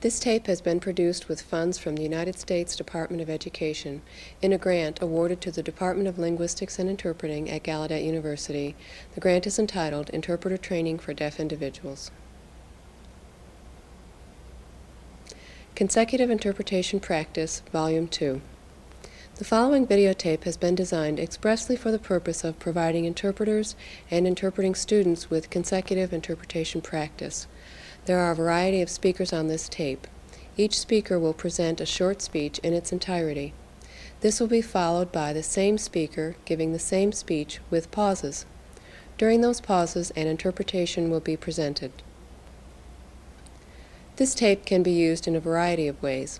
This tape has been produced with funds from the United States Department of Education in a grant awarded to the Department of Linguistics and Interpreting at Gallaudet University. The grant is entitled Interpreter Training for Deaf Individuals. Consecutive Interpretation Practice, Volume 2. The following videotape has been designed expressly for the purpose of providing interpreters and interpreting students with consecutive interpretation practice. There are a variety of speakers on this tape. Each speaker will present a short speech in its entirety. This will be followed by the same speaker giving the same speech with pauses. During those pauses, an interpretation will be presented. This tape can be used in a variety of ways.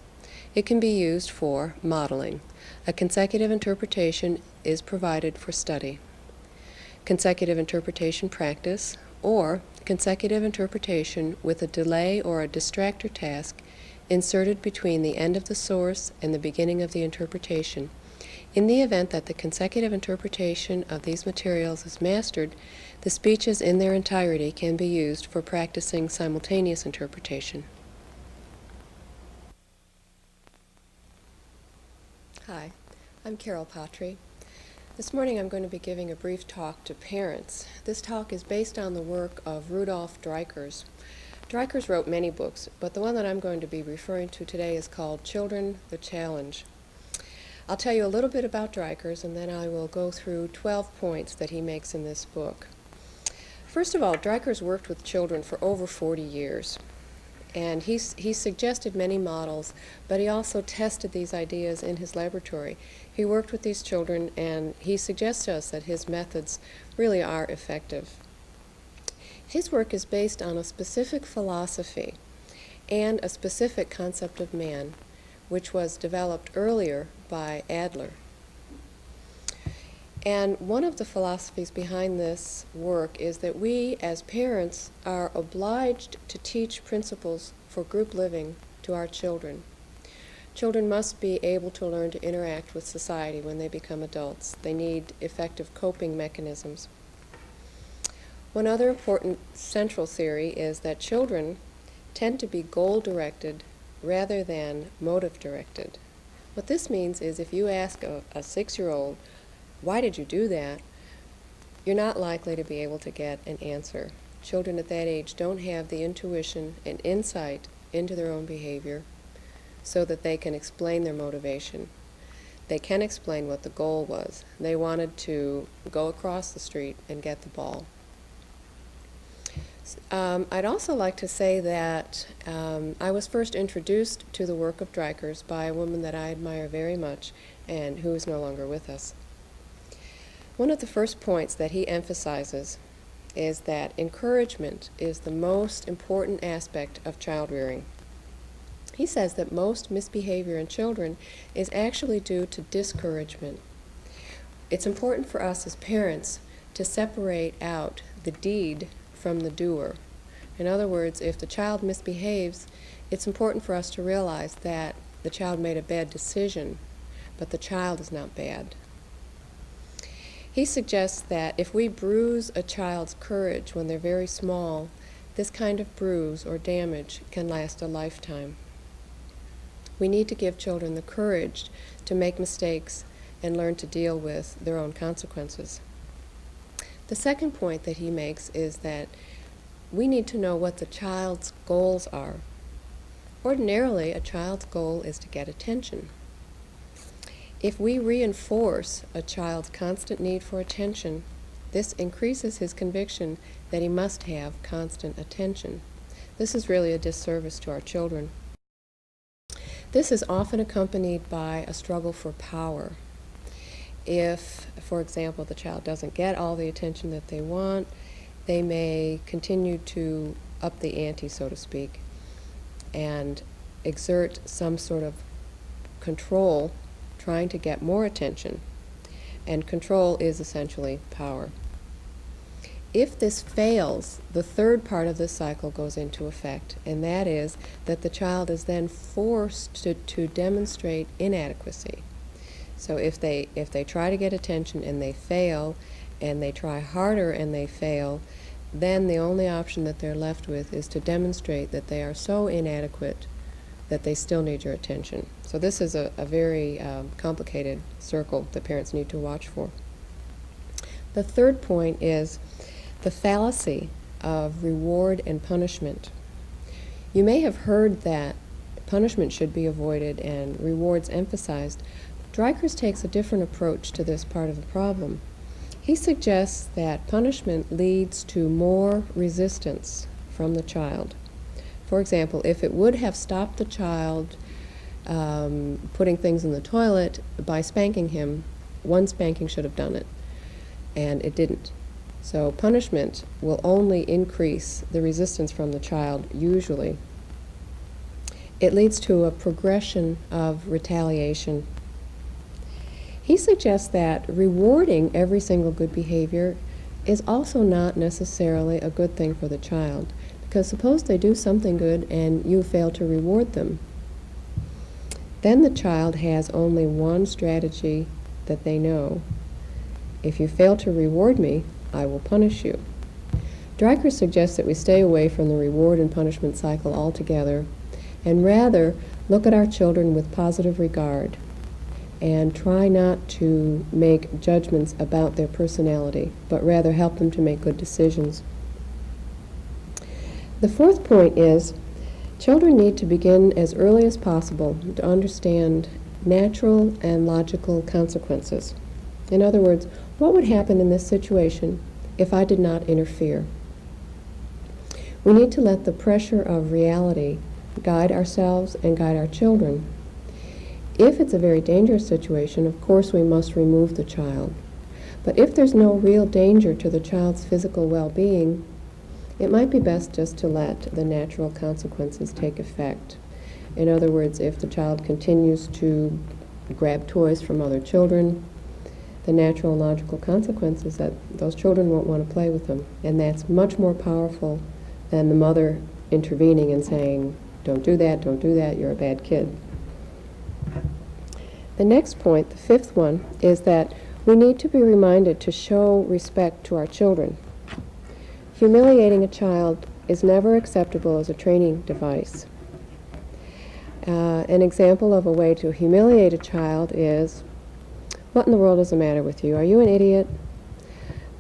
It can be used for modeling. A consecutive interpretation is provided for study. Consecutive interpretation practice, or consecutive interpretation with a delay or a distractor task inserted between the end of the source and the beginning of the interpretation. In the event that the consecutive interpretation of these materials is mastered, the speeches in their entirety can be used for practicing simultaneous interpretation. Hi, I'm Carol Patrie. This morning I'm going to be giving a brief talk to parents. This talk is based on the work of Rudolf Dreikurs. Dreikurs wrote many books, but the one that I'm going to be referring to today is called Children, the Challenge. I'll tell you a little bit about Dreikurs, and then I will go through 12 points that he makes in this book. First of all, Dreikurs worked with children for over 40 years. And he suggested many models, but he also tested these ideas in his laboratory. He worked with these children, and he suggests to us that his methods really are effective. His work is based on a specific philosophy and a specific concept of man, which was developed earlier by Adler. And one of the philosophies behind this work is that we, as parents, are obliged to teach principles for group living to our children. Children must be able to learn to interact with society when they become adults. They need effective coping mechanisms. One other important central theory is that children tend to be goal-directed rather than motive-directed. What this means is if you ask a 6-year-old, "Why did you do that?" you're not likely to be able to get an answer. Children at that age don't have the intuition and insight into their own behavior so that they can explain their motivation. They can explain what the goal was. They wanted to go across the street and get the ball. I'd also like to say that I was first introduced to the work of Dreikurs by a woman that I admire very much and who is no longer with us. One of the first points that he emphasizes is that encouragement is the most important aspect of child rearing. He says that most misbehavior in children is actually due to discouragement. It's important for us as parents to separate out the deed from the doer. In other words, if the child misbehaves, it's important for us to realize that the child made a bad decision, but the child is not bad. He suggests that if we bruise a child's courage when they're very small, this kind of bruise or damage can last a lifetime. We need to give children the courage to make mistakes and learn to deal with their own consequences. The second point that he makes is that we need to know what the child's goals are. Ordinarily, a child's goal is to get attention. If we reinforce a child's constant need for attention, this increases his conviction that he must have constant attention. This is really a disservice to our children. This is often accompanied by a struggle for power. If, for example, the child doesn't get all the attention that they want, they may continue to up the ante, so to speak, and exert some sort of control trying to get more attention, and control is essentially power. If this fails, the third part of this cycle goes into effect, and that is that the child is then forced to demonstrate inadequacy. So if they try to get attention and they fail, and they try harder and they fail, then the only option that they're left with is to demonstrate that they are so inadequate that they still need your attention. So this is a very complicated circle that parents need to watch for. The third point is the fallacy of reward and punishment. You may have heard that punishment should be avoided and rewards emphasized. Dreikurs takes a different approach to this part of the problem. He suggests that punishment leads to more resistance from the child. For example, if it would have stopped the child putting things in the toilet by spanking him, one spanking should have done it, and it didn't. So punishment will only increase the resistance from the child, usually. It leads to a progression of retaliation. He suggests that rewarding every single good behavior is also not necessarily a good thing for the child, because suppose they do something good and you fail to reward them. Then the child has only one strategy that they know. If you fail to reward me, I will punish you. Dreikurs suggests that we stay away from the reward and punishment cycle altogether and rather look at our children with positive regard and try not to make judgments about their personality, but rather help them to make good decisions. The fourth point is children need to begin as early as possible to understand natural and logical consequences. In other words, what would happen in this situation if I did not interfere? We need to let the pressure of reality guide ourselves and guide our children. If it's a very dangerous situation, of course we must remove the child. But if there's no real danger to the child's physical well-being, it might be best just to let the natural consequences take effect. In other words, if the child continues to grab toys from other children, the natural and logical consequence is that those children won't want to play with them. And that's much more powerful than the mother intervening and saying, don't do that, you're a bad kid. The next point, the fifth one, is that we need to be reminded to show respect to our children. Humiliating a child is never acceptable as a training device. An example of a way to humiliate a child is, what in the world is the matter with you? Are you an idiot?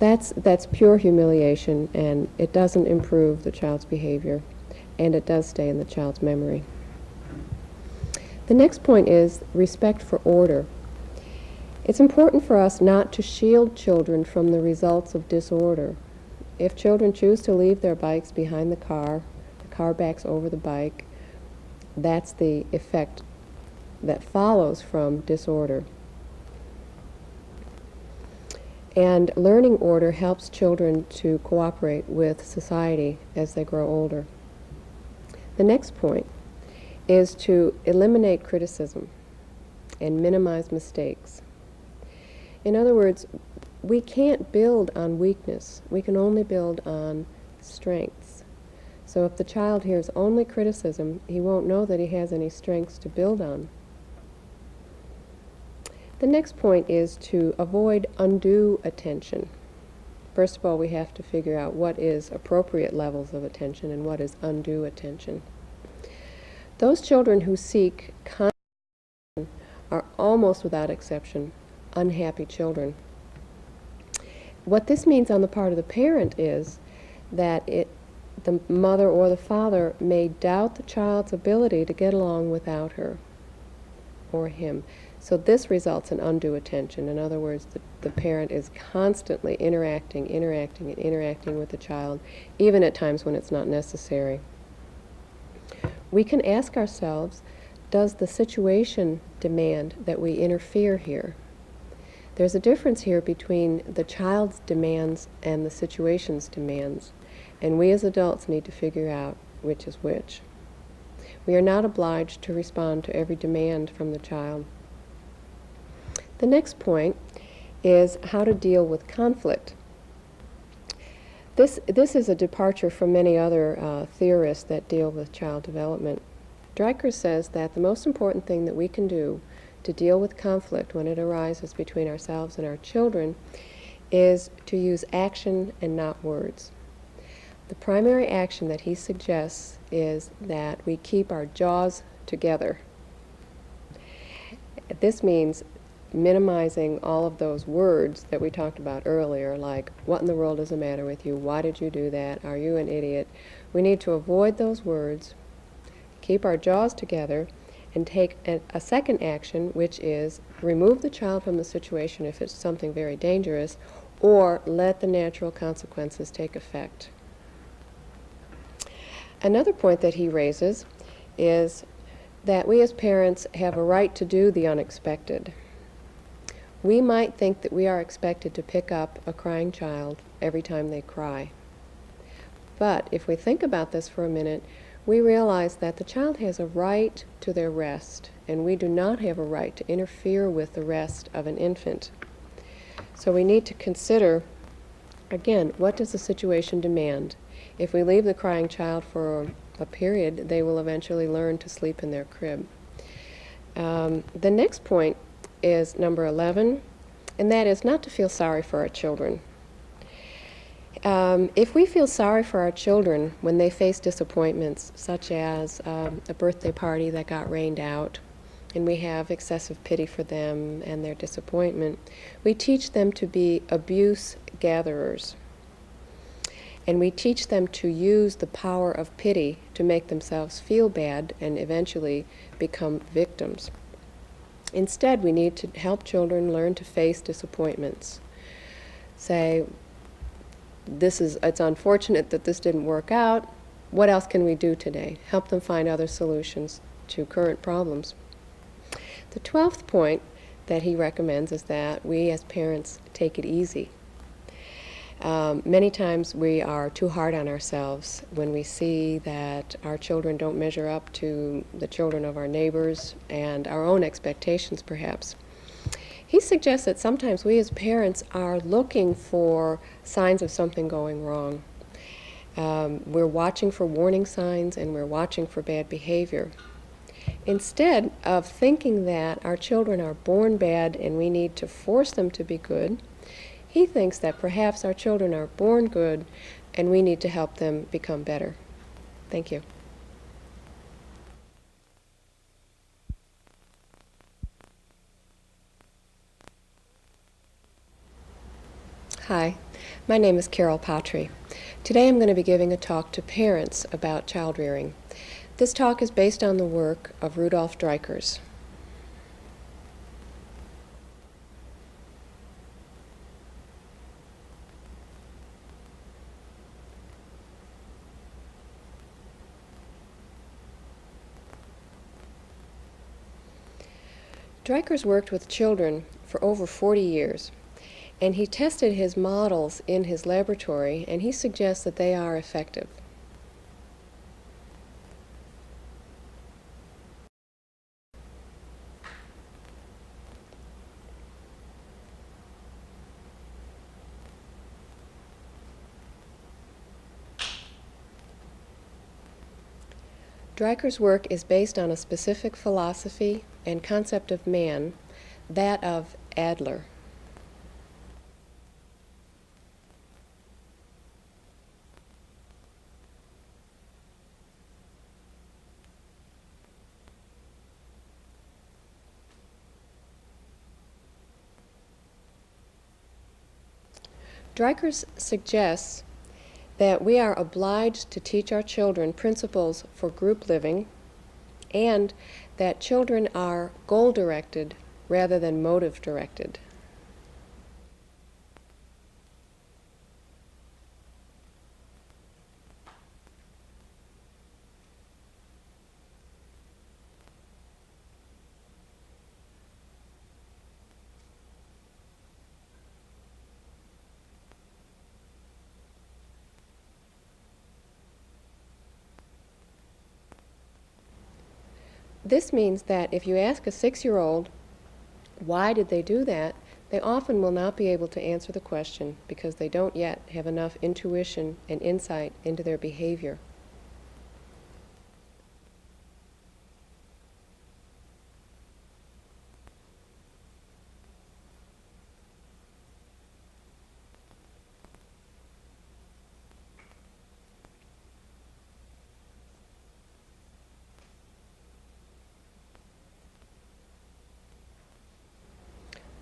That's pure humiliation, and it doesn't improve the child's behavior, and it does stay in the child's memory. The next point is respect for order. It's important for us not to shield children from the results of disorder. If children choose to leave their bikes behind the car backs over the bike, that's the effect that follows from disorder. And learning order helps children to cooperate with society as they grow older. The next point is to eliminate criticism and minimize mistakes. In other words, we can't build on weakness. We can only build on strengths. So if the child hears only criticism, he won't know that he has any strengths to build on. The next point is to avoid undue attention. First of all, we have to figure out what is appropriate levels of attention and what is undue attention. Those children who seek constant attention are almost without exception unhappy children. What this means on the part of the parent is that the mother or the father may doubt the child's ability to get along without her or him. So this results in undue attention. In other words, the parent is constantly interacting with the child, even at times when it's not necessary. We can ask ourselves, does the situation demand that we interfere here? There's a difference here between the child's demands and the situation's demands, and we as adults need to figure out which is which. We are not obliged to respond to every demand from the child. The next point is how to deal with conflict. This is a departure from many other theorists that deal with child development. Dreikurs says that the most important thing that we can do to deal with conflict when it arises between ourselves and our children is to use action and not words. The primary action that he suggests is that we keep our jaws together. This means minimizing all of those words that we talked about earlier, like, what in the world is the matter with you? Why did you do that? Are you an idiot? We need to avoid those words, keep our jaws together, and take a second action, which is remove the child from the situation if it's something very dangerous, or let the natural consequences take effect. Another point that he raises is that we as parents have a right to do the unexpected. We might think that we are expected to pick up a crying child every time they cry. But if we think about this for a minute, we realize that the child has a right to their rest, and we do not have a right to interfere with the rest of an infant. So we need to consider, again, what does the situation demand? If we leave the crying child for a period, they will eventually learn to sleep in their crib. The next point is number 11, and that is not to feel sorry for our children. If we feel sorry for our children when they face disappointments, such as a birthday party that got rained out, and we have excessive pity for them and their disappointment, we teach them to be abuse gatherers. And we teach them to use the power of pity to make themselves feel bad and eventually become victims. Instead, we need to help children learn to face disappointments. Say, it's unfortunate that this didn't work out. What else can we do today? Help them find other solutions to current problems. The 12th point that he recommends is that we as parents take it easy. Many times we are too hard on ourselves when we see that our children don't measure up to the children of our neighbors and our own expectations, perhaps. He suggests that sometimes we as parents are looking for signs of something going wrong. We're watching for warning signs and we're watching for bad behavior. Instead of thinking that our children are born bad and we need to force them to be good, he thinks that perhaps our children are born good and we need to help them become better. Thank you. Hi, my name is Carol Patrie. Today I'm going to be giving a talk to parents about child rearing. This talk is based on the work of Rudolf Dreikurs. Dreikurs worked with children for over 40 years, and he tested his models in his laboratory, and he suggests that they are effective. Dreikurs' work is based on a specific philosophy and concept of man, that of Adler. Dreikurs suggests that we are obliged to teach our children principles for group living, and that children are goal-directed rather than motive-directed. This means that if you ask a 6-year-old, why did they do that, they often will not be able to answer the question because they don't yet have enough intuition and insight into their behavior.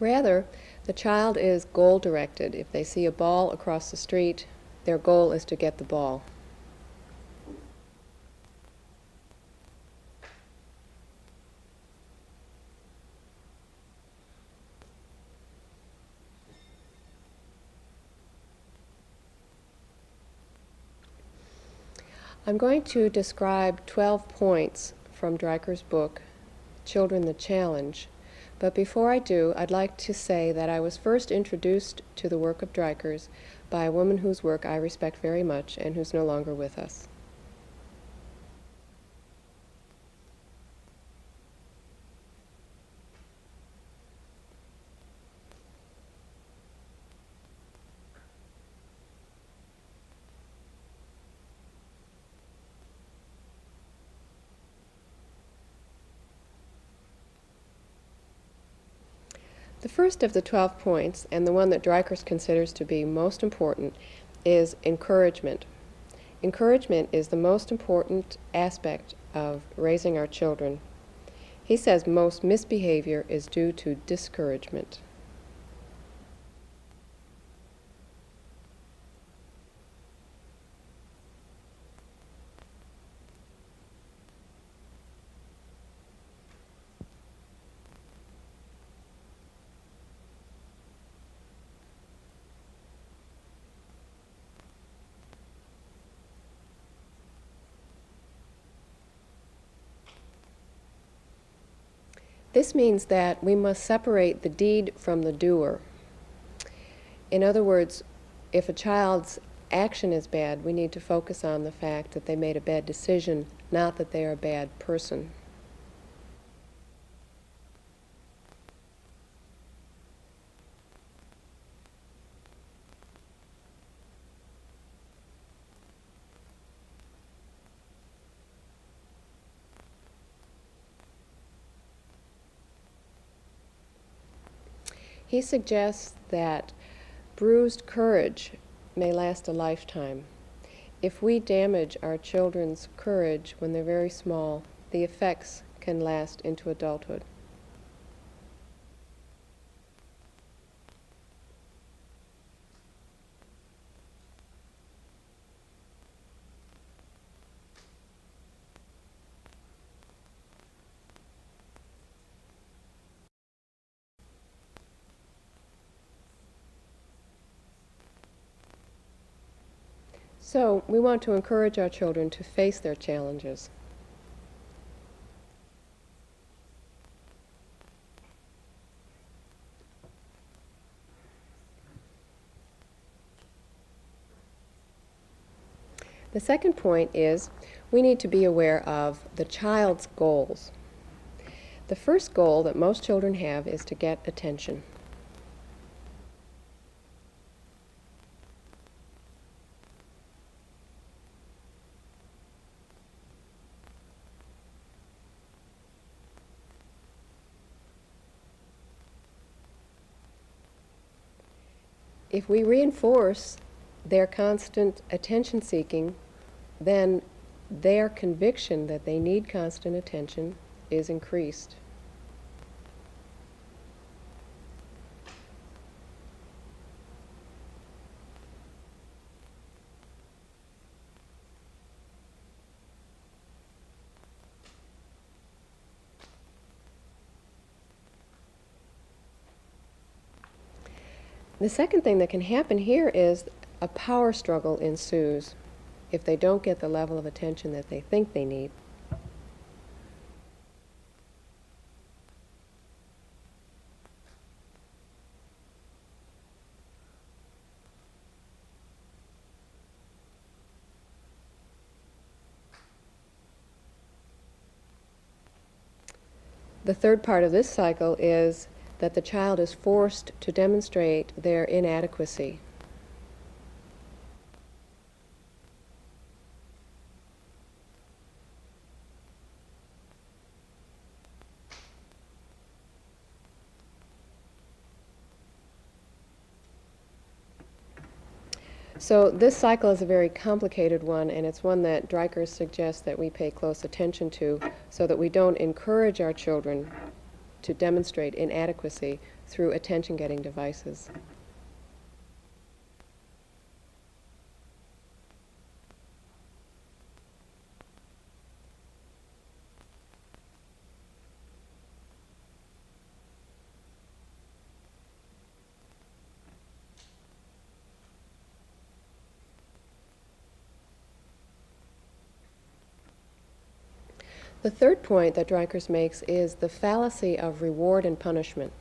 Rather, the child is goal-directed. If they see a ball across the street, their goal is to get the ball. I'm going to describe 12 points from Dreiker's book, Children the Challenge. But before I do, I'd like to say that I was first introduced to the work of Dreiker's by a woman whose work I respect very much and who's no longer with us. The first of the 12 points, and the one that Dreiker considers to be most important, is encouragement. Encouragement is the most important aspect of raising our children. He says most misbehavior is due to discouragement. This means that we must separate the deed from the doer. In other words, if a child's action is bad, we need to focus on the fact that they made a bad decision, not that they are a bad person. He suggests that bruised courage may last a lifetime. If we damage our children's courage when they're very small, the effects can last into adulthood. So we want to encourage our children to face their challenges. The second point is we need to be aware of the child's goals. The first goal that most children have is to get attention. If we reinforce their constant attention seeking, then their conviction that they need constant attention is increased. The second thing that can happen here is a power struggle ensues if they don't get the level of attention that they think they need. The third part of this cycle is that the child is forced to demonstrate their inadequacy. So this cycle is a very complicated one, and it's one that Dreiker suggests that we pay close attention to so that we don't encourage our children to demonstrate inadequacy through attention-getting devices. The third point that Dreikers makes is the fallacy of reward and punishment.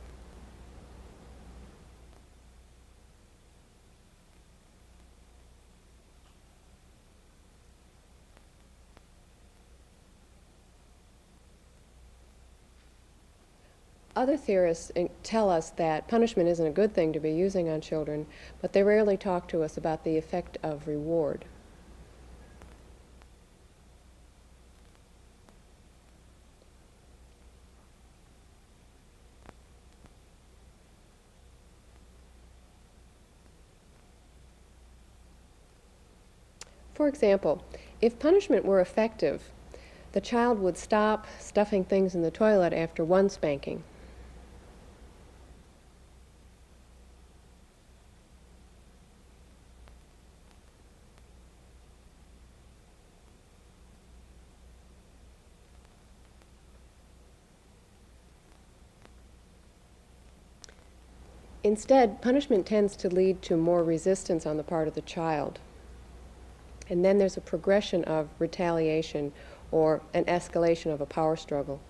Other theorists tell us that punishment isn't a good thing to be using on children, but they rarely talk to us about the effect of reward. For example, if punishment were effective, the child would stop stuffing things in the toilet after one spanking. Instead, punishment tends to lead to more resistance on the part of the child. And then there's a progression of retaliation or an escalation of a power struggle.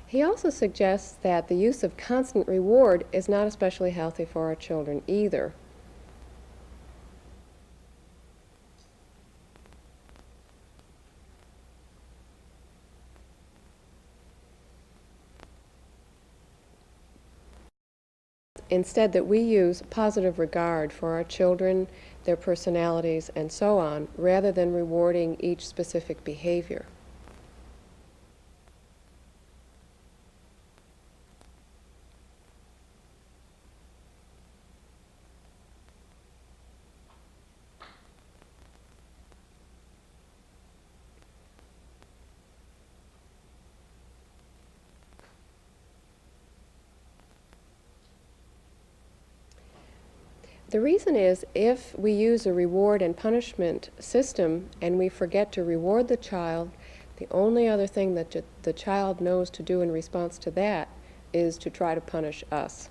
He also suggests that the use of constant reward is not especially healthy for our children either. Instead, that we use positive regard for our children, their personalities, and so on, rather than rewarding each specific behavior. The reason is, if we use a reward and punishment system and we forget to reward the child, the only other thing that the child knows to do in response to that is to try to punish us.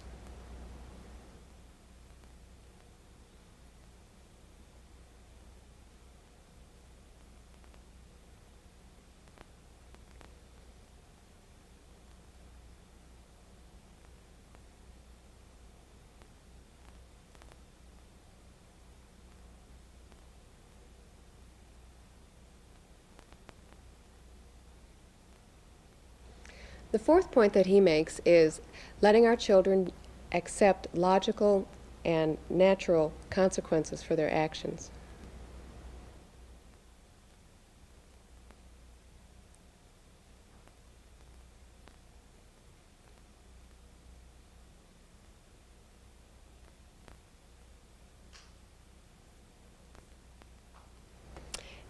The fourth point that he makes is letting our children accept logical and natural consequences for their actions.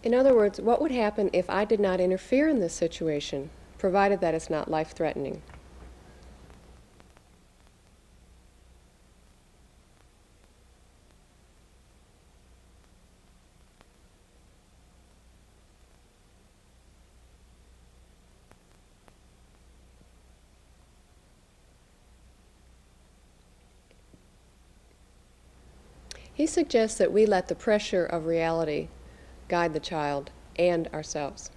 In other words, what would happen if I did not interfere in this situation, provided that it's not life-threatening? He suggests that we let the pressure of reality guide the child and ourselves.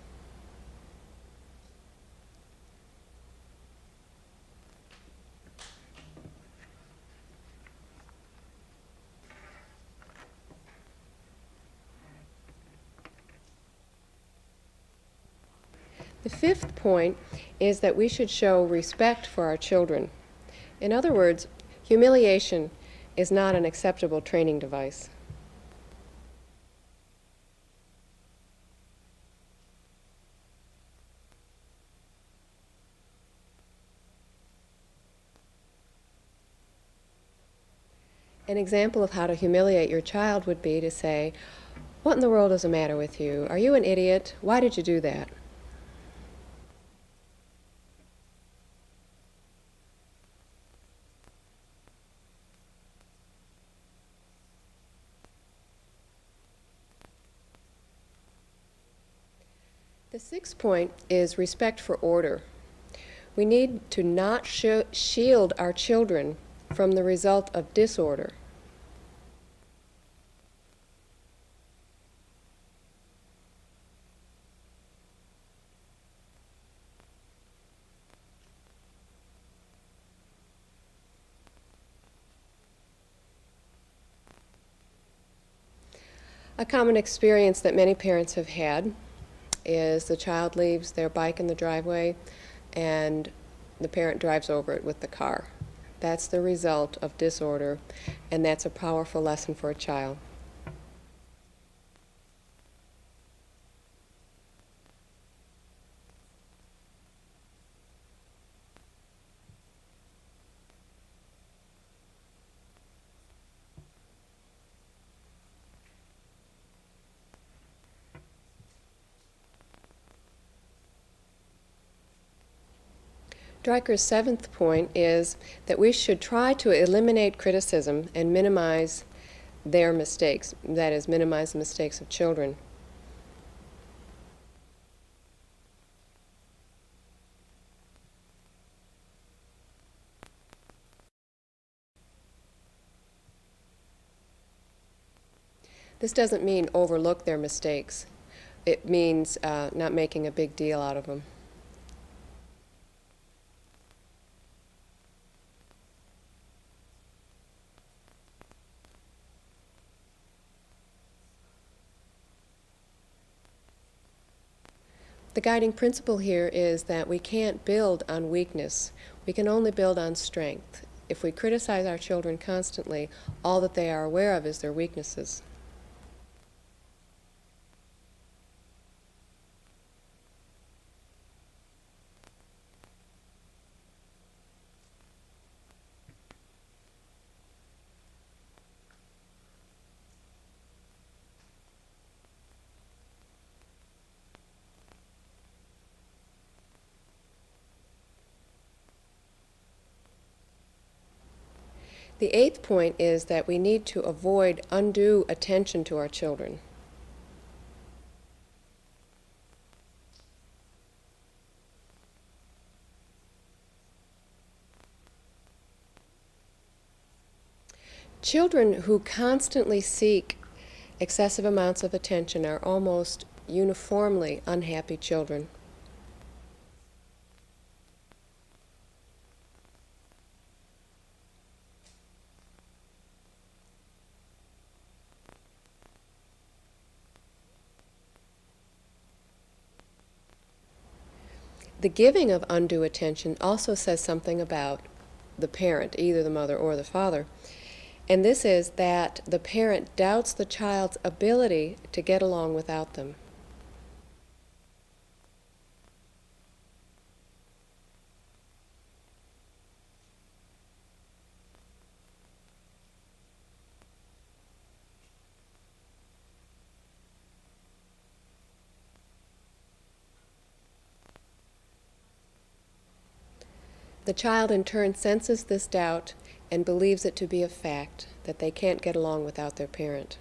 The fifth point is that we should show respect for our children. In other words, humiliation is not an acceptable training device. An example of how to humiliate your child would be to say, "What in the world is the matter with you? Are you an idiot? Why did you do that?" The sixth point is respect for order. We need to not shield our children from the result of disorder. A common experience that many parents have had is the child leaves their bike in the driveway and the parent drives over it with the car. That's the result of disorder, and that's a powerful lesson for a child. Stryker's seventh point is that we should try to eliminate criticism and minimize their mistakes, that is, minimize the mistakes of children. This doesn't mean overlook their mistakes. It means not making a big deal out of them. The guiding principle here is that we can't build on weakness. We can only build on strength. If we criticize our children constantly, all that they are aware of is their weaknesses. The eighth point is that we need to avoid undue attention to our children. Children who constantly seek excessive amounts of attention are almost uniformly unhappy children. The giving of undue attention also says something about the parent, either the mother or the father. And this is that the parent doubts the child's ability to get along without them. The child in turn senses this doubt and believes it to be a fact, that they can't get along without their parent.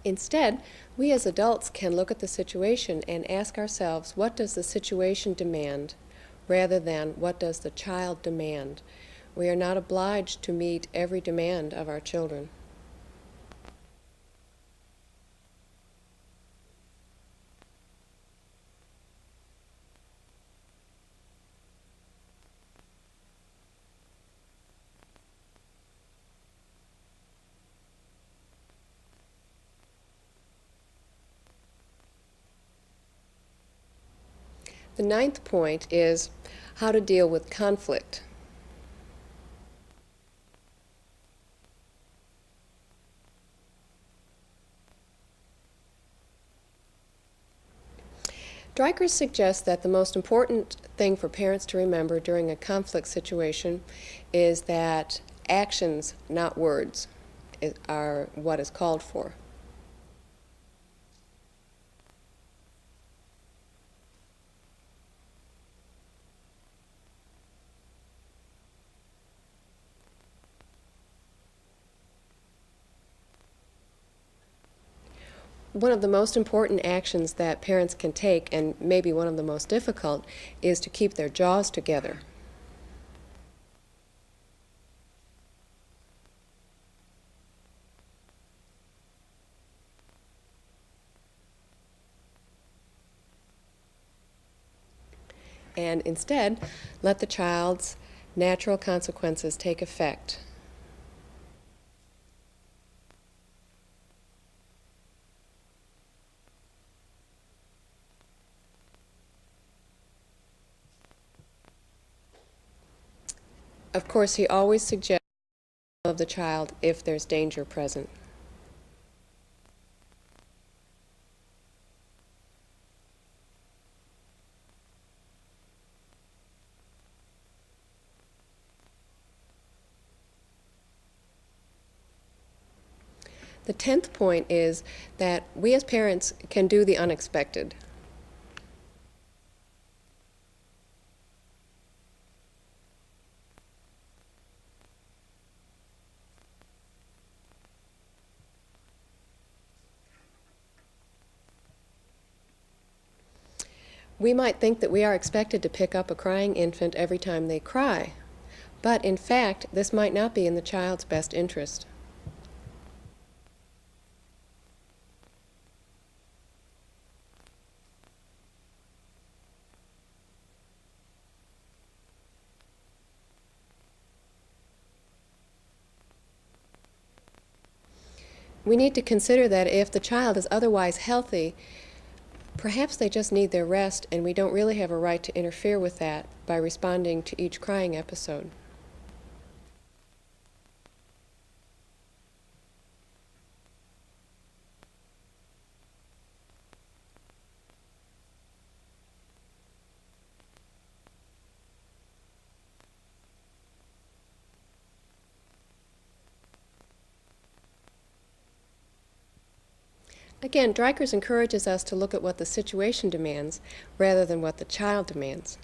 Instead, we as adults can look at the situation and ask ourselves, what does the situation demand, rather than what does the child demand? We are not obliged to meet every demand of our children. The ninth point is how to deal with conflict. Dreikers suggests that the most important thing for parents to remember during a conflict situation is that actions, not words, are what is called for. One of the most important actions that parents can take, and maybe one of the most difficult, is to keep their jaws together. And instead, let the child's natural consequences take effect. Of course, he always suggests of the child if there's danger present. The 10th point is that we as parents can do the unexpected. We might think that we are expected to pick up a crying infant every time they cry, but in fact, this might not be in the child's best interest. We need to consider that if the child is otherwise healthy, perhaps they just need their rest, and we don't really have a right to interfere with that by responding to each crying episode. Again, Dreikers encourages us to look at what the situation demands rather than what the child demands.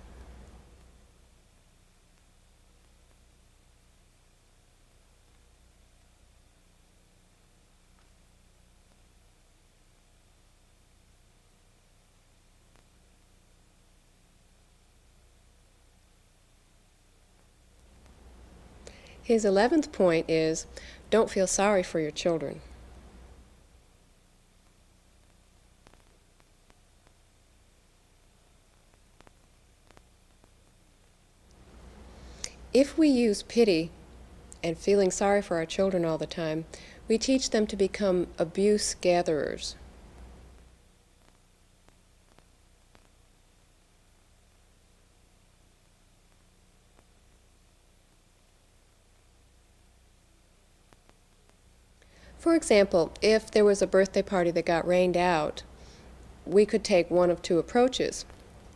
His 11th point is, don't feel sorry for your children. If we use pity and feeling sorry for our children all the time, we teach them to become abuse gatherers. For example, if there was a birthday party that got rained out, we could take one of two approaches.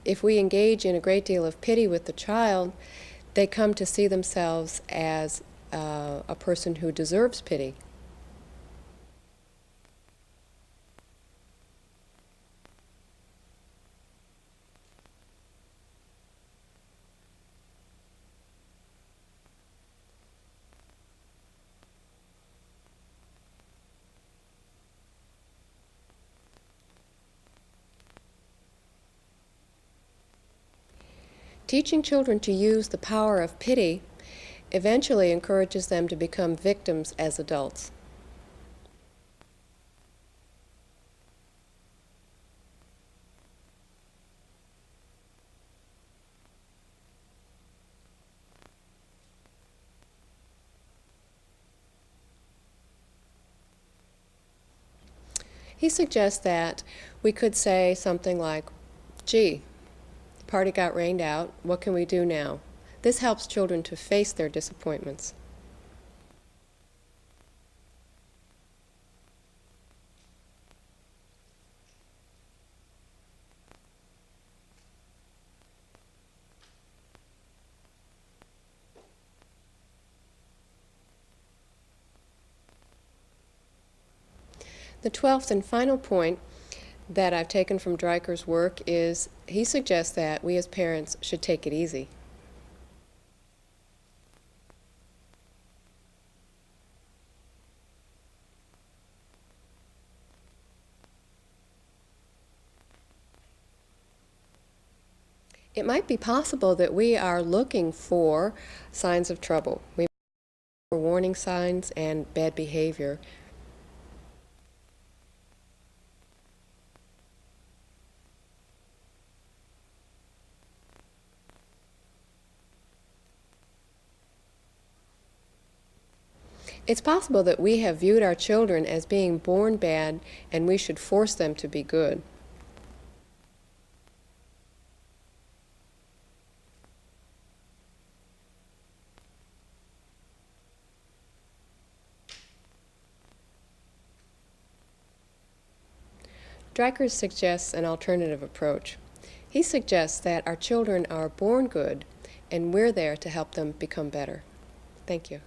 If we engage in a great deal of pity with the child, they come to see themselves as a person who deserves pity. Teaching children to use the power of pity eventually encourages them to become victims as adults. He suggests that we could say something like, gee, the party got rained out, what can we do now? This helps children to face their disappointments. The 12th and final point that I've taken from Dreiker's work is he suggests that we as parents should take it easy. It might be possible that we are looking for signs of trouble. We look for warning signs and bad behavior. It's possible that we have viewed our children as being born bad and we should force them to be good. Dreiker suggests an alternative approach. He suggests that our children are born good and we're there to help them become better. Thank you.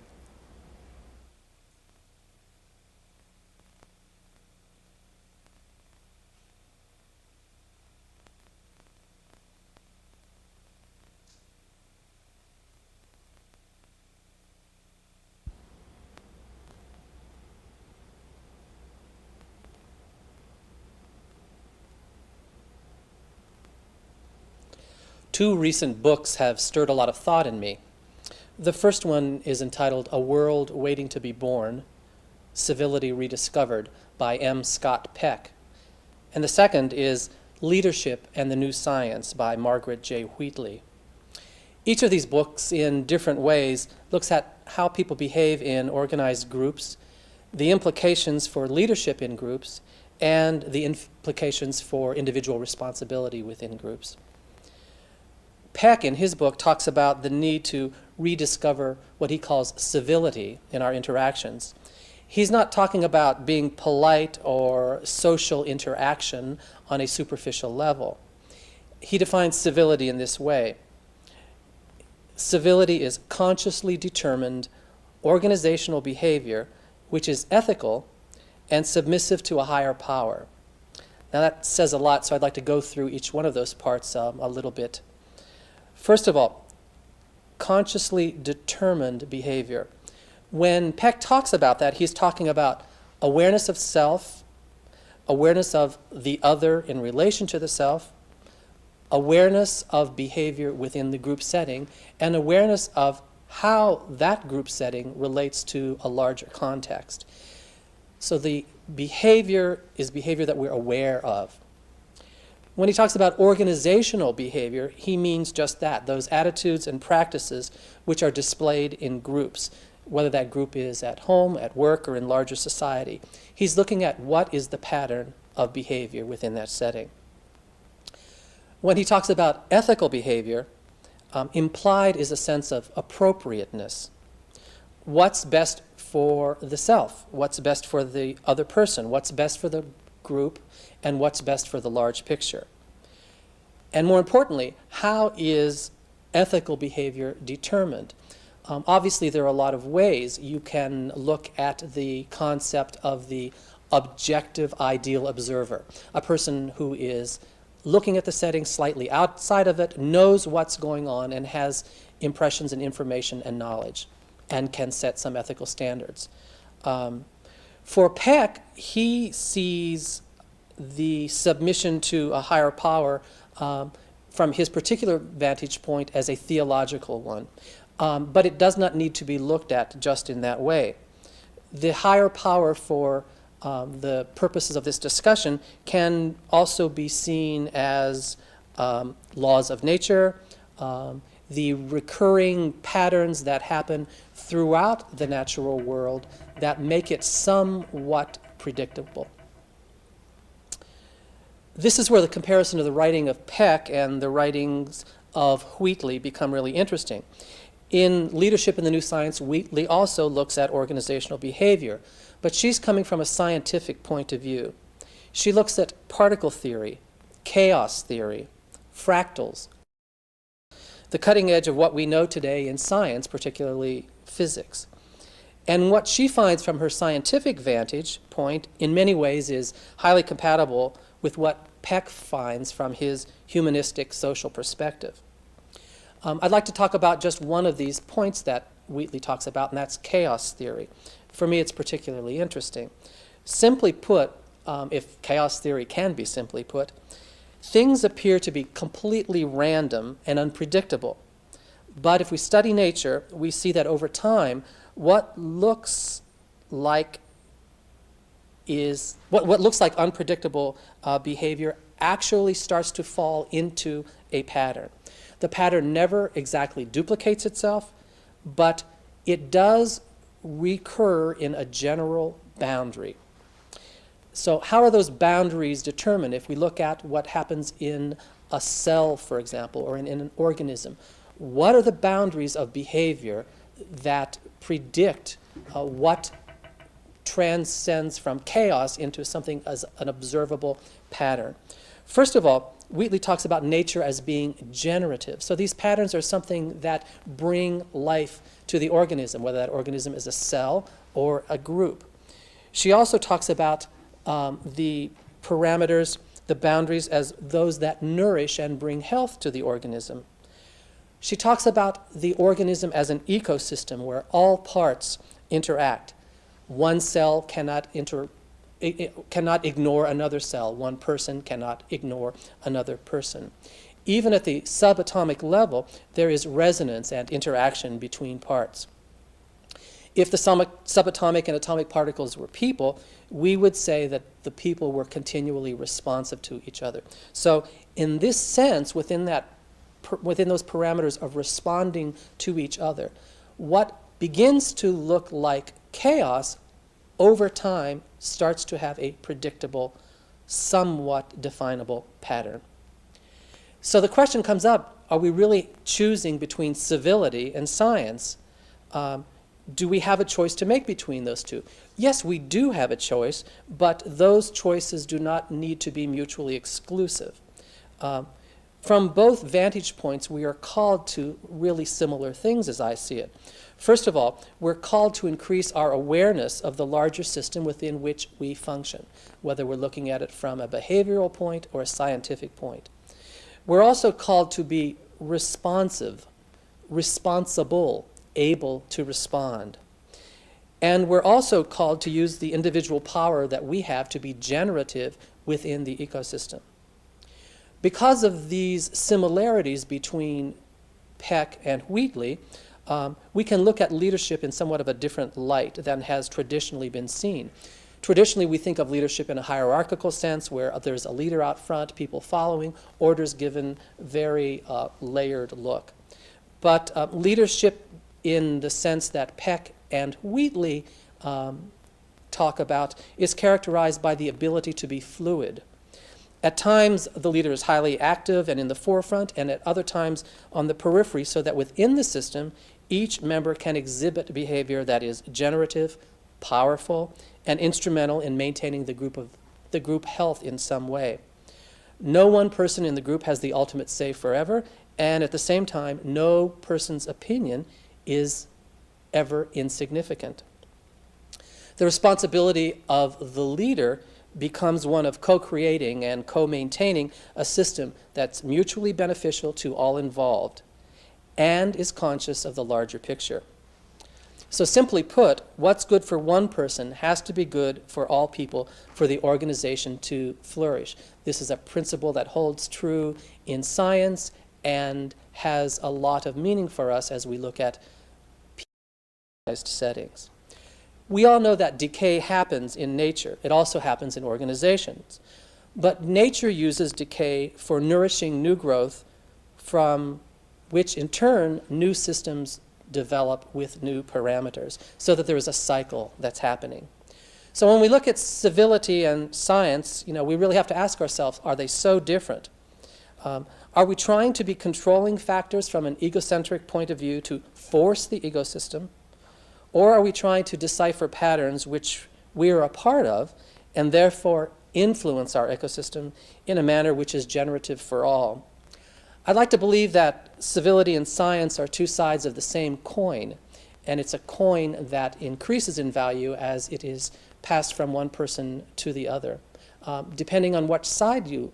Two recent books have stirred a lot of thought in me. The first one is entitled A World Waiting to be Born, Civility Rediscovered by M. Scott Peck. And the second is Leadership and the New Science by Margaret J. Wheatley. Each of these books, in different ways, looks at how people behave in organized groups, the implications for leadership in groups, and the implications for individual responsibility within groups. Peck, in his book, talks about the need to rediscover what he calls civility in our interactions. He's not talking about being polite or social interaction on a superficial level. He defines civility in this way. Civility is consciously determined organizational behavior which is ethical and submissive to a higher power. Now that says a lot, so I'd like to go through each one of those parts a little bit. First of all, consciously determined behavior. When Peck talks about that, he's talking about awareness of self, awareness of the other in relation to the self, awareness of behavior within the group setting, and awareness of how that group setting relates to a larger context. So the behavior is behavior that we're aware of. When he talks about organizational behavior, he means just that, those attitudes and practices which are displayed in groups, whether that group is at home, at work, or in larger society. He's looking at what is the pattern of behavior within that setting. When he talks about ethical behavior, implied is a sense of appropriateness. What's best for the self? What's best for the other person? What's best for the group? And what's best for the large picture? And more importantly, how is ethical behavior determined? Obviously, there are a lot of ways you can look at the concept of the objective ideal observer, a person who is looking at the setting slightly outside of it, knows what's going on, and has impressions and information and knowledge, and can set some ethical standards. For Peck, he sees the submission to a higher power from his particular vantage point as a theological one. But it does not need to be looked at just in that way. The higher power for the purposes of this discussion can also be seen as laws of nature, the recurring patterns that happen throughout the natural world that make it somewhat predictable. This is where the comparison of the writing of Peck and the writings of Wheatley become really interesting. In Leadership in the New Science, Wheatley also looks at organizational behavior, but she's coming from a scientific point of view. She looks at particle theory, chaos theory, fractals, the cutting edge of what we know today in science, particularly physics. And what she finds from her scientific vantage point in many ways is highly compatible with what Peck finds from his humanistic social perspective. I'd like to talk about just one of these points that Wheatley talks about, and that's chaos theory. For me, it's particularly interesting. Simply put, if chaos theory can be simply put, things appear to be completely random and unpredictable. But if we study nature, we see that over time, what looks like unpredictable behavior actually starts to fall into a pattern. The pattern never exactly duplicates itself, but it does recur in a general boundary. So how are those boundaries determined? If we look at what happens in a cell, for example, or in an organism, what are the boundaries of behavior that predict what transcends from chaos into something as an observable pattern? First of all, Wheatley talks about nature as being generative. So these patterns are something that bring life to the organism, whether that organism is a cell or a group. She also talks about the parameters, the boundaries, as those that nourish and bring health to the organism. She talks about the organism as an ecosystem where all parts interact. One cell cannot ignore another cell. One person cannot ignore another person. Even at the subatomic level, there is resonance and interaction between parts. If the subatomic and atomic particles were people, we would say that the people were continually responsive to each other. So in this sense, within those parameters of responding to each other, what begins to look like chaos over time starts to have a predictable, somewhat definable pattern. So the question comes up, are we really choosing between civility and science? Do we have a choice to make between those two? Yes, we do have a choice, but those choices do not need to be mutually exclusive. From both vantage points, we are called to really similar things as I see it. First of all, we're called to increase our awareness of the larger system within which we function, whether we're looking at it from a behavioral point or a scientific point. We're also called to be responsive, responsible, able to respond. And we're also called to use the individual power that we have to be generative within the ecosystem. Because of these similarities between Peck and Wheatley, we can look at leadership in somewhat of a different light than has traditionally been seen. Traditionally, we think of leadership in a hierarchical sense where there's a leader out front, people following, orders given, very layered look. But leadership in the sense that Peck and Wheatley talk about is characterized by the ability to be fluid. At times, the leader is highly active and in the forefront, and at other times on the periphery, so that within the system, each member can exhibit behavior that is generative, powerful, and instrumental in maintaining the group health in some way. No one person in the group has the ultimate say forever, and at the same time, no person's opinion is ever insignificant. The responsibility of the leader becomes one of co-creating and co-maintaining a system that's mutually beneficial to all involved and is conscious of the larger picture. So simply put, what's good for one person has to be good for all people for the organization to flourish. This is a principle that holds true in science and has a lot of meaning for us as we look at settings. We all know that decay happens in nature. It also happens in organizations. But nature uses decay for nourishing new growth, from which in turn new systems develop with new parameters, so that there is a cycle that's happening. So when we look at civility and science, we really have to ask ourselves, are they so different? Are we trying to be controlling factors from an egocentric point of view to force the ecosystem? Or are we trying to decipher patterns which we are a part of and therefore influence our ecosystem in a manner which is generative for all? I'd like to believe that civility and science are two sides of the same coin, and it's a coin that increases in value as it is passed from one person to the other. Depending on which side you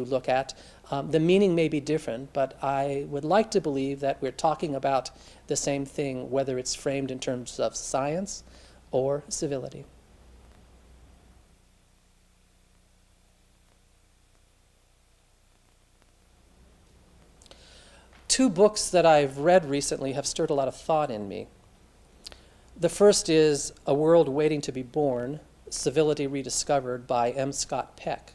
look at, the meaning may be different, but I would like to believe that we're talking about the same thing, whether it's framed in terms of science or civility. Two books that I've read recently have stirred a lot of thought in me. The first is A World Waiting to be Born, Civility Rediscovered by M. Scott Peck.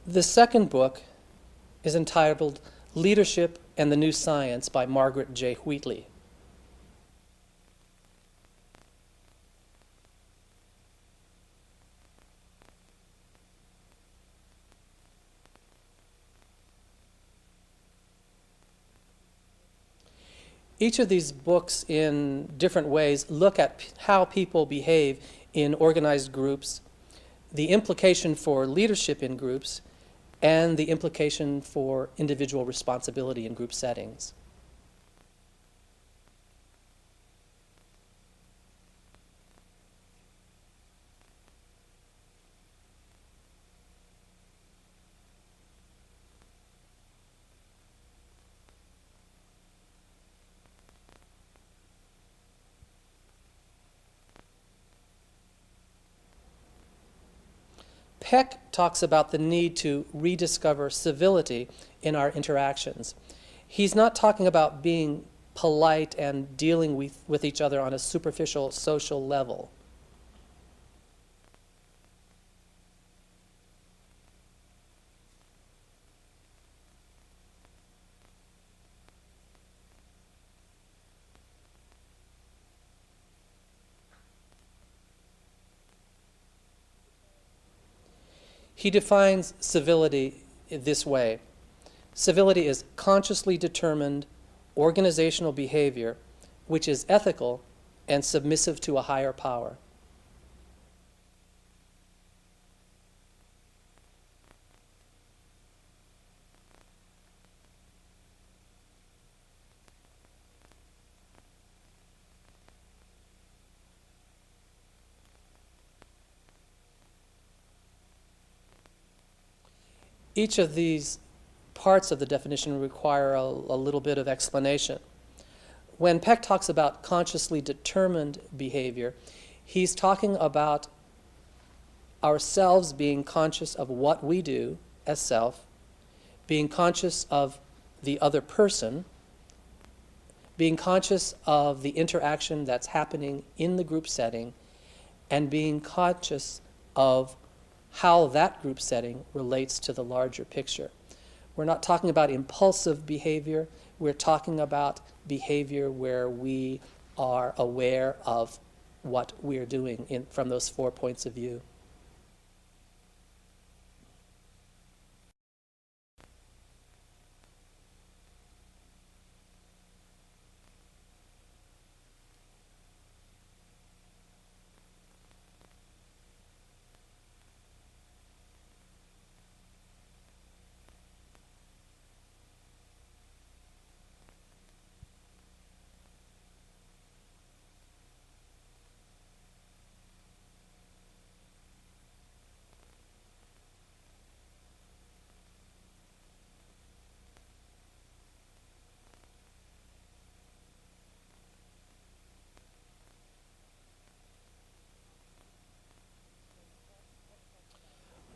The second book is entitled Leadership and the New Science by Margaret J. Wheatley. Each of these books in different ways look at how people behave in organized groups, the implication for leadership in groups, and the implication for individual responsibility in group settings. Peck talks about the need to rediscover civility in our interactions. He's not talking about being polite and dealing with each other on a superficial social level. He defines civility this way. Civility is consciously determined organizational behavior which is ethical and submissive to a higher power. Each of these parts of the definition require a little bit of explanation. When Peck talks about consciously determined behavior, he's talking about ourselves being conscious of what we do as self, being conscious of the other person, being conscious of the interaction that's happening in the group setting, and being conscious of how that group setting relates to the larger picture. We're not talking about impulsive behavior. We're talking about behavior where we are aware of what we're doing from those 4 points of view.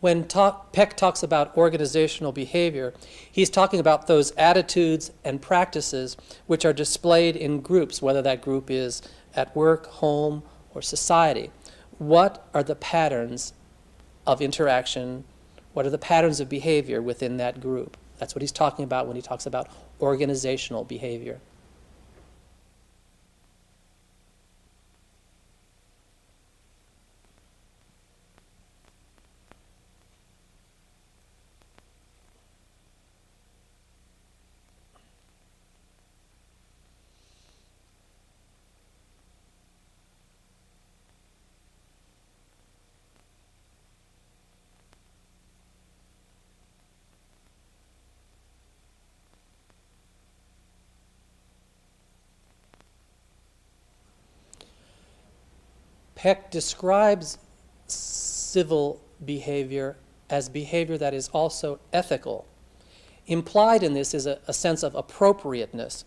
When Peck talks about organizational behavior, he's talking about those attitudes and practices which are displayed in groups, whether that group is at work, home, or society. What are the patterns of interaction? What are the patterns of behavior within that group? That's what he's talking about when he talks about organizational behavior. Peck describes civil behavior as behavior that is also ethical. Implied in this is a sense of appropriateness.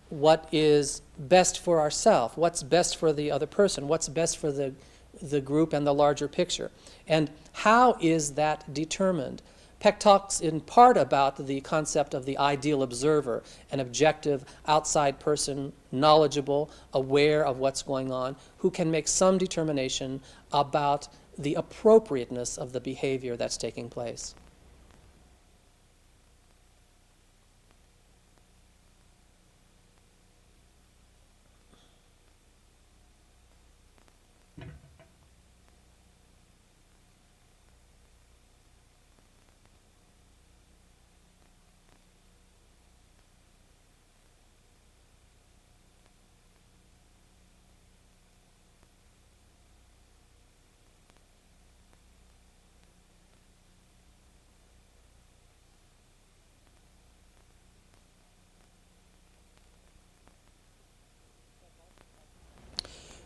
What is best for ourselves? What's best for the other person? What's best for the group and the larger picture? And how is that determined? Peck talks in part about the concept of the ideal observer, an objective outside person, knowledgeable, aware of what's going on, who can make some determination about the appropriateness of the behavior that's taking place.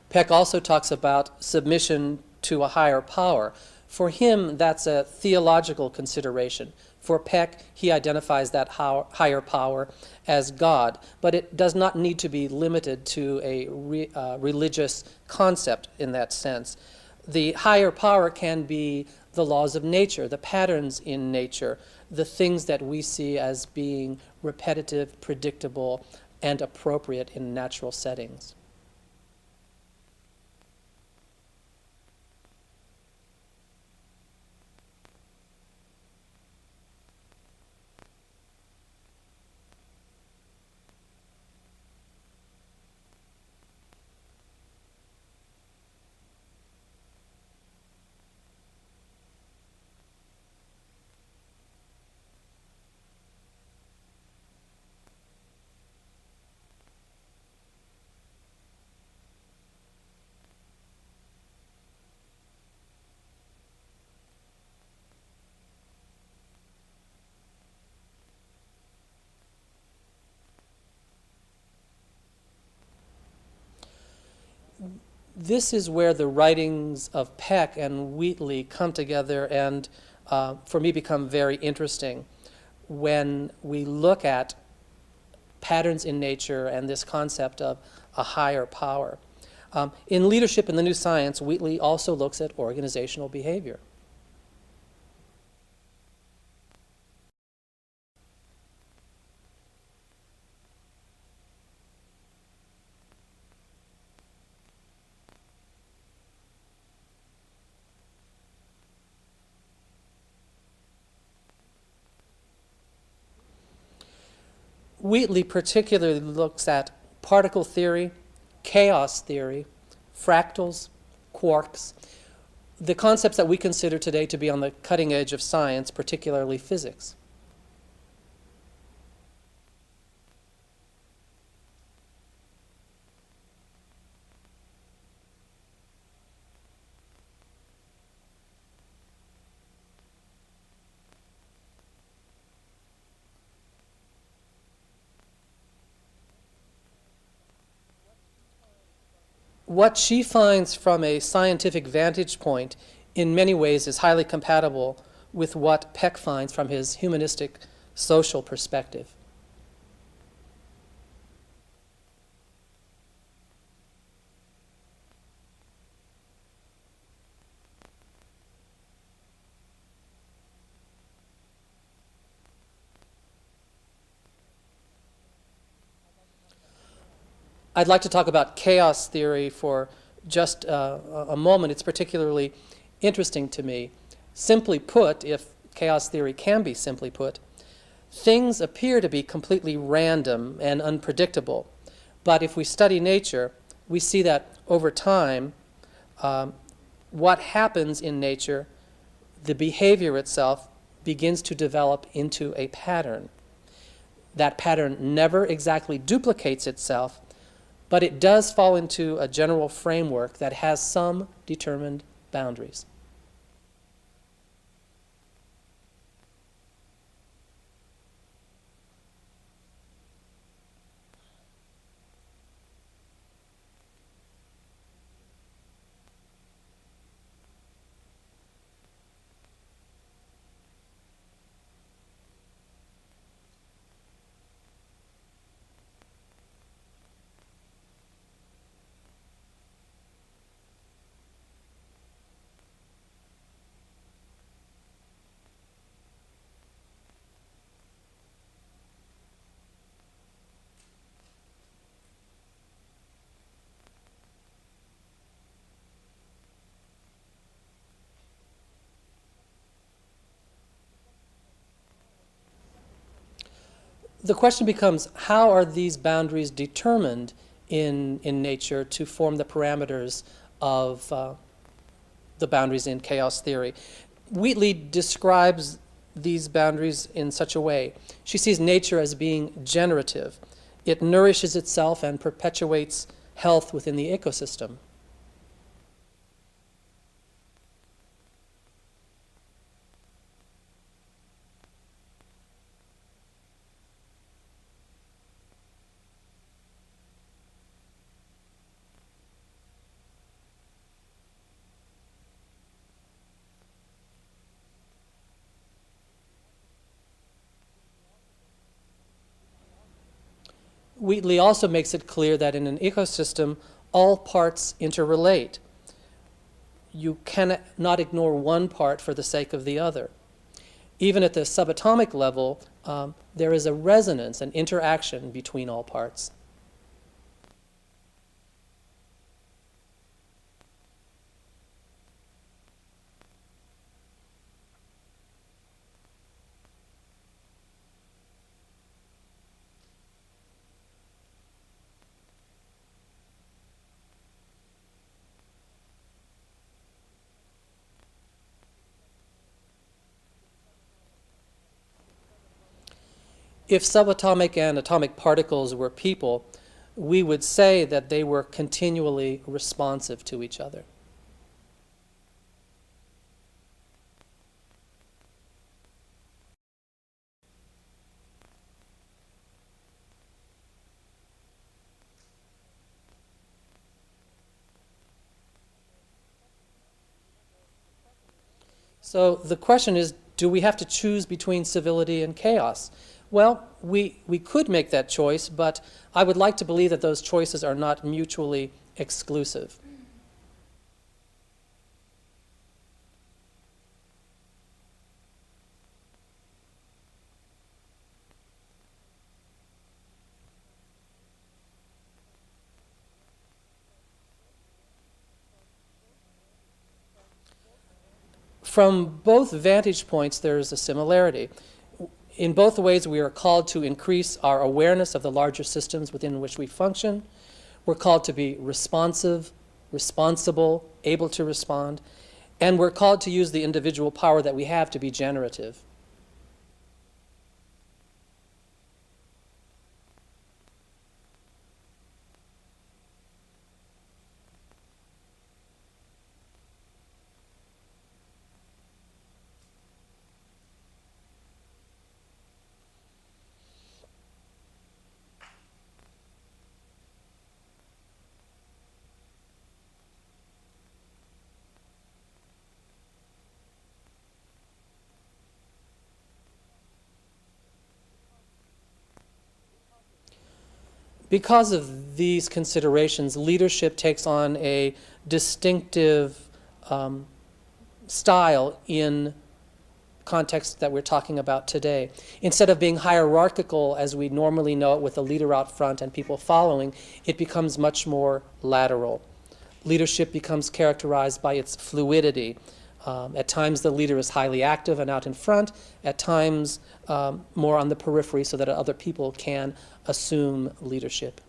Peck also talks about submission to a higher power. For him, that's a theological consideration. For Peck, he identifies that higher power as God, but it does not need to be limited to a religious concept in that sense. The higher power can be the laws of nature, the patterns in nature, the things that we see as being repetitive, predictable, and appropriate in natural settings. This is where the writings of Peck and Wheatley come together and, for me, become very interesting when we look at patterns in nature and this concept of a higher power. In Leadership in the New Science, Wheatley also looks at organizational behavior. Wheatley particularly looks at particle theory, chaos theory, fractals, quarks, the concepts that we consider today to be on the cutting edge of science, particularly physics. What she finds from a scientific vantage point in many ways is highly compatible with what Peck finds from his humanistic social perspective. I'd like to talk about chaos theory for just a moment. It's particularly interesting to me. Simply put, if chaos theory can be simply put, things appear to be completely random and unpredictable. But if we study nature, we see that over time, what happens in nature, the behavior itself, begins to develop into a pattern. That pattern never exactly duplicates itself, but it does fall into a general framework that has some determined boundaries. the question becomes, how are these boundaries determined in nature to form the parameters of the boundaries in chaos theory? Wheatley describes these boundaries in such a way. She sees nature as being generative. It nourishes itself and perpetuates health within the ecosystem. Wheatley also makes it clear that in an ecosystem, all parts interrelate. You cannot ignore one part for the sake of the other. Even at the subatomic level, there is a resonance, an interaction between all parts. If subatomic and atomic particles were people, we would say that they were continually responsive to each other. So the question is, do we have to choose between civility and chaos? Well, we could make that choice, but I would like to believe that those choices are not mutually exclusive. From both vantage points, there is a similarity. In both ways, we are called to increase our awareness of the larger systems within which we function. We're called to be responsive, responsible, able to respond, and we're called to use the individual power that we have to be generative. Because of these considerations, leadership takes on a distinctive style in context that we're talking about today. Instead of being hierarchical as we normally know it with a leader out front and people following, it becomes much more lateral. Leadership becomes characterized by its fluidity. At times the leader is highly active and out in front, at times more on the periphery so that other people can assume leadership.